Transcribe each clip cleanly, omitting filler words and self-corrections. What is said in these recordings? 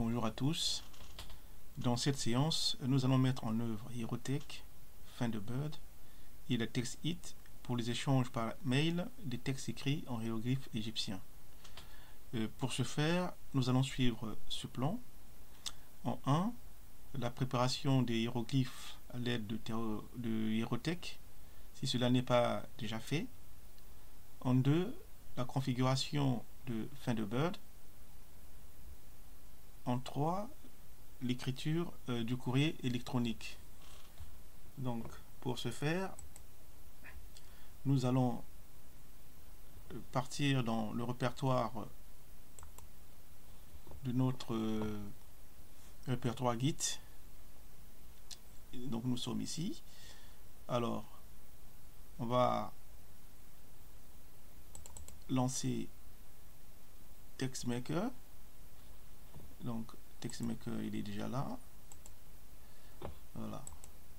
Bonjour à tous. Dans cette séance, nous allons mettre en œuvre Hierotech, Thunderbird et la TextIt pour les échanges par mail des textes écrits en hiéroglyphes égyptiens. Pour ce faire, nous allons suivre ce plan. En 1, la préparation des hiéroglyphes à l'aide de Hierotech, si cela n'est pas déjà fait. En 2, la configuration de Thunderbird. En 3, l'écriture du courrier électronique. Donc, pour ce faire, nous allons partir dans le répertoire de notre répertoire Git. Donc, nous sommes ici. Alors, on va lancer TextMaker. Donc, TextMaker, il est déjà là. Voilà.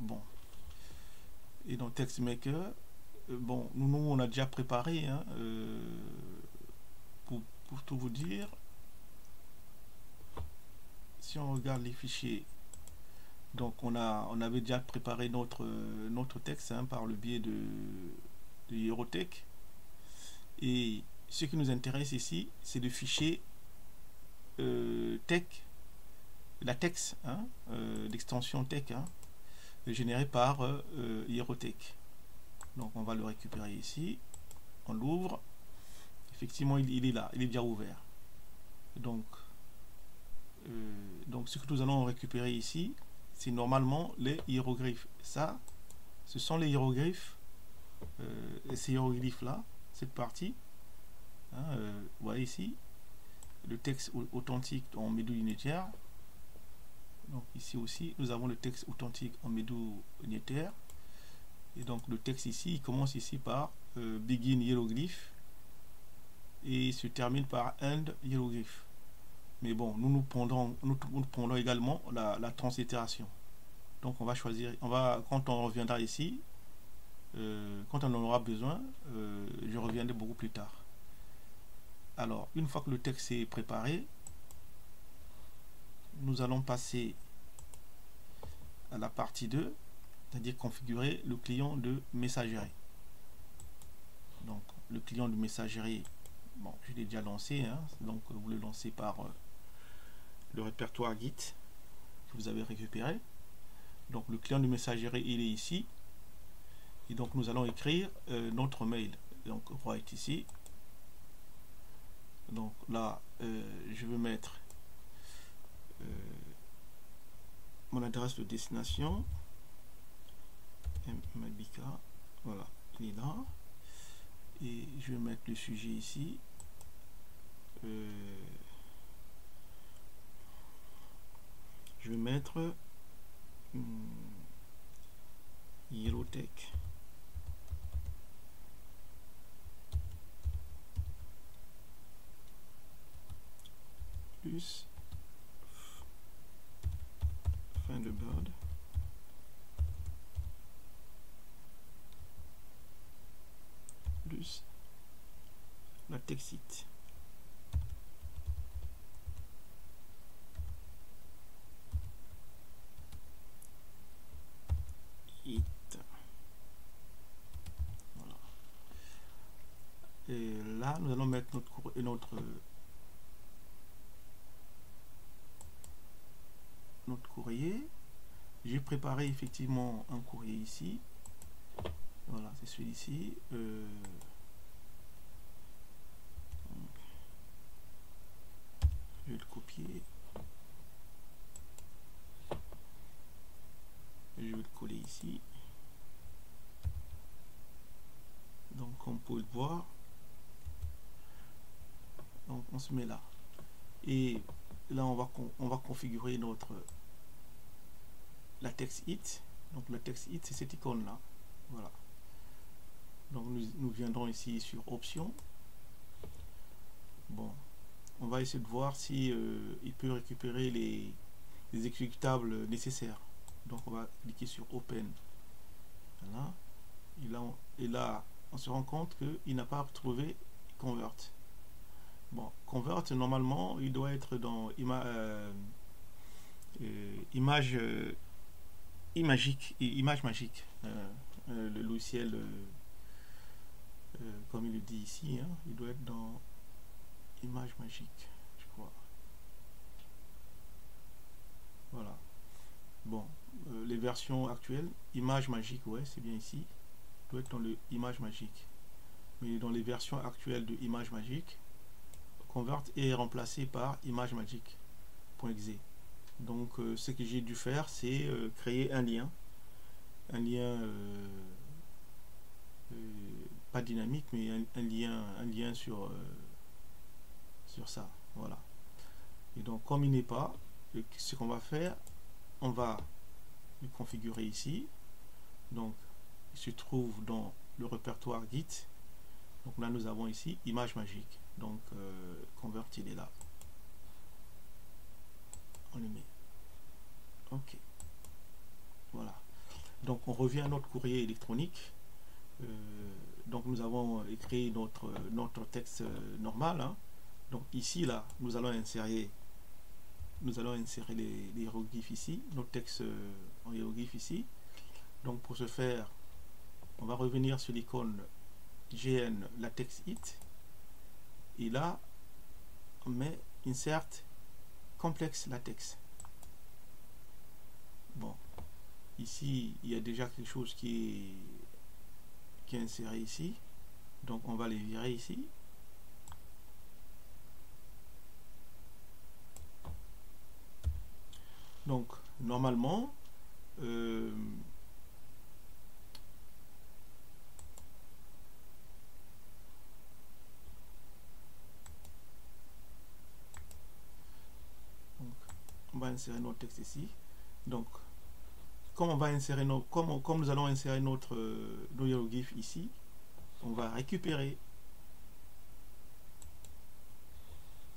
Bon. Et dans TextMaker, bon, nous, on a déjà préparé, hein, pour tout vous dire. Si on regarde les fichiers, donc on avait déjà préparé notre texte, hein, par le biais de Hierotech. Et ce qui nous intéresse ici, c'est le fichier la texte, hein, l'extension tech, hein, générée par Hierotech. Donc on va le récupérer ici, on l'ouvre, effectivement il est là, il est déjà ouvert. Donc ce que nous allons récupérer ici, c'est normalement les hiéroglyphes. Ça, ce sont les hiéroglyphes, ces hiéroglyphes là, cette partie, hein, vous voyez ici, le texte authentique en médo unitaire. Donc ici aussi, nous avons le texte authentique en médo unitaire. Et donc le texte ici, il commence ici par begin hiéroglyphe et se termine par end hiéroglyphe. Mais bon, nous prendrons également la translittération. Donc on va choisir, quand on reviendra ici, quand on en aura besoin, je reviendrai beaucoup plus tard. Alors, une fois que le texte est préparé, nous allons passer à la partie 2, c'est-à-dire configurer le client de messagerie. Donc, le client de messagerie, bon, je l'ai déjà lancé, hein, donc vous le lancez par le répertoire Git que vous avez récupéré. Donc, le client de messagerie, il est ici. Et donc, nous allons écrire notre mail. Donc, write ici. Donc là, je vais mettre mon adresse de destination, MLBK, voilà, il est là. Et je vais mettre le sujet ici. Je vais mettre Hierotech. Plus Thunderbird plus la TextIt. Voilà. Et là, nous allons mettre notre courrier. J'ai préparé effectivement un courrier ici. Voilà, c'est celui-ci. Je vais le copier. Je vais le coller ici. Donc, comme vous pouvez le voir, donc on se met là. Et là, on va configurer la TextIt. Donc la TextIt, c'est cette icône là. Voilà. Donc nous viendrons ici sur options. Bon, on va essayer de voir si il peut récupérer les exécutables nécessaires. Donc on va cliquer sur open. Voilà. Et là on se rend compte qu'il n'a pas retrouvé convert. Bon, convert, normalement, il doit être dans image image magique. Le logiciel, comme il le dit ici, hein, il doit être dans image magique, je crois. Voilà. Bon, les versions actuelles, image magique, ouais, c'est bien ici. Il doit être dans le image magique. Mais dans les versions actuelles de image magique, convert est remplacé par image magique.exe. Donc ce que j'ai dû faire, c'est créer un lien pas dynamique, mais un lien sur ça. Voilà. Et donc comme il n'est pas, ce qu'on va faire, on va le configurer ici. Donc il se trouve dans le répertoire Git. Donc là nous avons ici image magique. Donc convert, il est là. On le met. Ok. Voilà. Donc on revient à notre courrier électronique. Donc nous avons écrit notre texte normal, hein. Donc ici là nous allons insérer les hiéroglyphes ici, notre texte en hiéroglyphes ici. Donc pour ce faire, on va revenir sur l'icône GN latex it, et là on met insert complexe latex. Bon, ici il y a déjà quelque chose qui est inséré ici, donc on va les virer ici. Donc normalement on va insérer notre texte ici. Donc comme on va insérer comme nous allons insérer nos hiéroglyphes ici, on va récupérer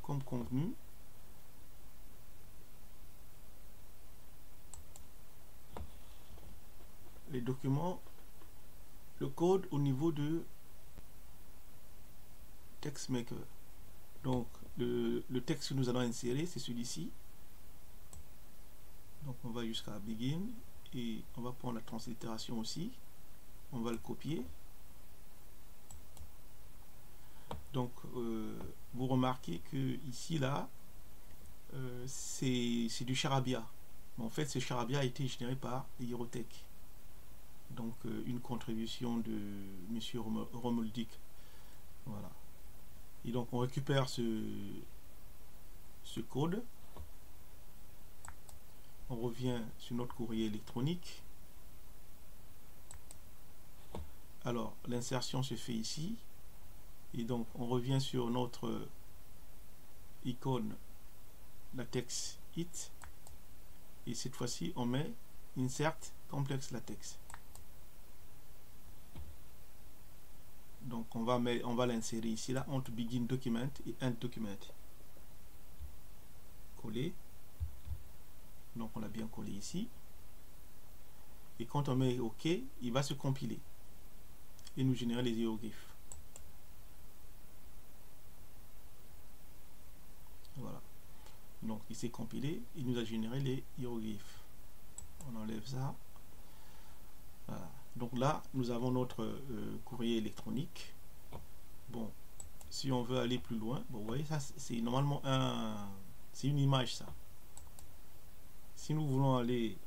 comme convenu les documents, le code au niveau de TextMaker. Donc le texte que nous allons insérer, c'est celui-ci. Donc on va jusqu'à begin et on va prendre la translittération aussi. On va le copier. Donc vous remarquez que ici là c'est du charabia. Mais en fait ce charabia a été généré par Hierotech. Donc une contribution de monsieur Romoldik. Voilà. Et donc on récupère ce code. On revient sur notre courrier électronique. Alors l'insertion se fait ici. Et donc on revient sur notre icône latex it. Et cette fois-ci on met insert complexe latex. Donc on va l'insérer ici là entre begin document et end document. Coller. Donc on l'a bien collé ici. Et quand on met OK, il va se compiler et nous générer les hiéroglyphes. Voilà. Donc il s'est compilé, il nous a généré les hiéroglyphes. On enlève ça. Voilà. Donc là, nous avons notre courrier électronique. Bon, si on veut aller plus loin, bon, vous voyez, ça c'est normalement c'est une image ça. Si nous voulons aller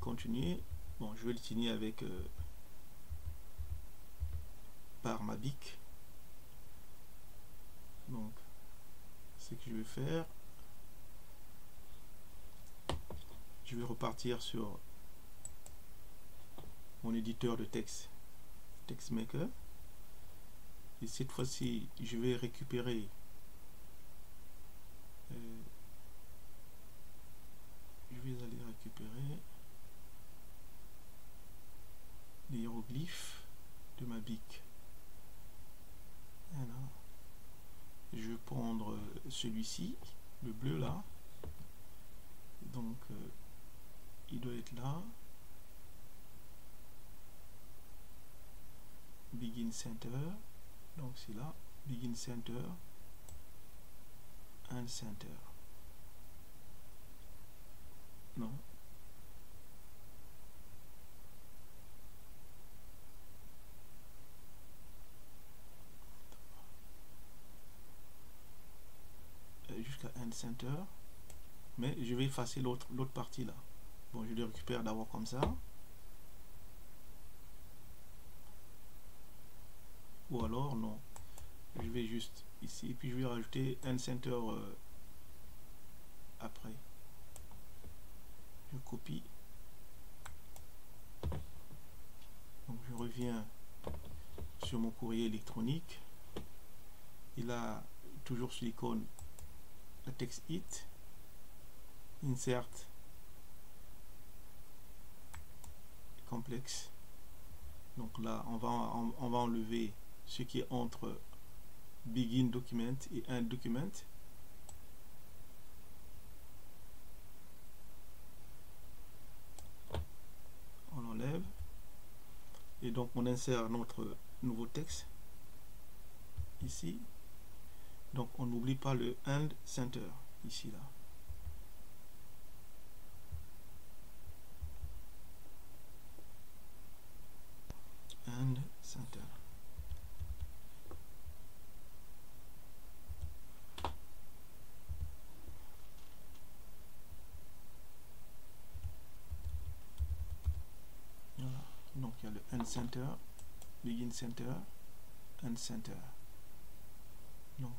continuer, bon, je vais le signer avec par ma bic. Donc, ce que je vais faire, je vais repartir sur mon éditeur de texte, TextMaker, et cette fois-ci, je vais récupérer les hiéroglyphes de ma bic. Voilà. Je vais prendre celui-ci, le bleu là. Donc il doit être là. Begin Center. Donc c'est là. begin center, end center. Non. Jusqu'à end center, mais je vais effacer l'autre partie là. Bon, je le récupère d'abord comme ça, ou alors non, je vais juste ici et puis je vais rajouter end center après. Je copie, donc je reviens sur mon courrier électronique. Il a toujours sur l'icône la text it, insert complexe. Donc là on va enlever ce qui est entre begin document et end document. On enlève et donc on insère notre nouveau texte ici. Donc on n'oublie pas le end center ici là. End center. Voilà. Donc il y a le end center, begin center, end center. Donc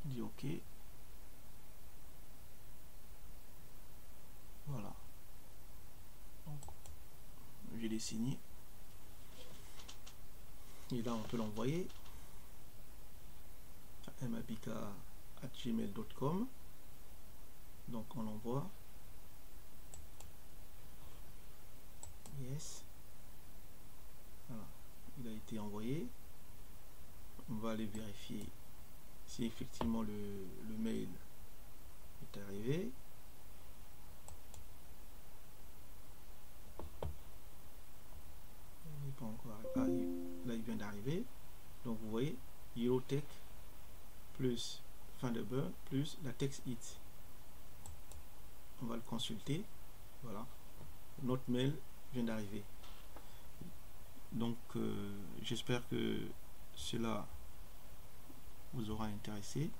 on dit OK. Voilà. Donc je l'ai signé. Et là on peut l'envoyer à mabika@gmail.com. donc on l'envoie. Yes. Voilà. Il a été envoyé. On va aller vérifier si effectivement le mail est arrivé. Il n'est pas encore arrivé. Là il vient d'arriver. Donc vous voyez Eurotech plus Thunderbird plus la text it. On va le consulter. Voilà, notre mail vient d'arriver. Donc j'espère que cela vous aura intéressé.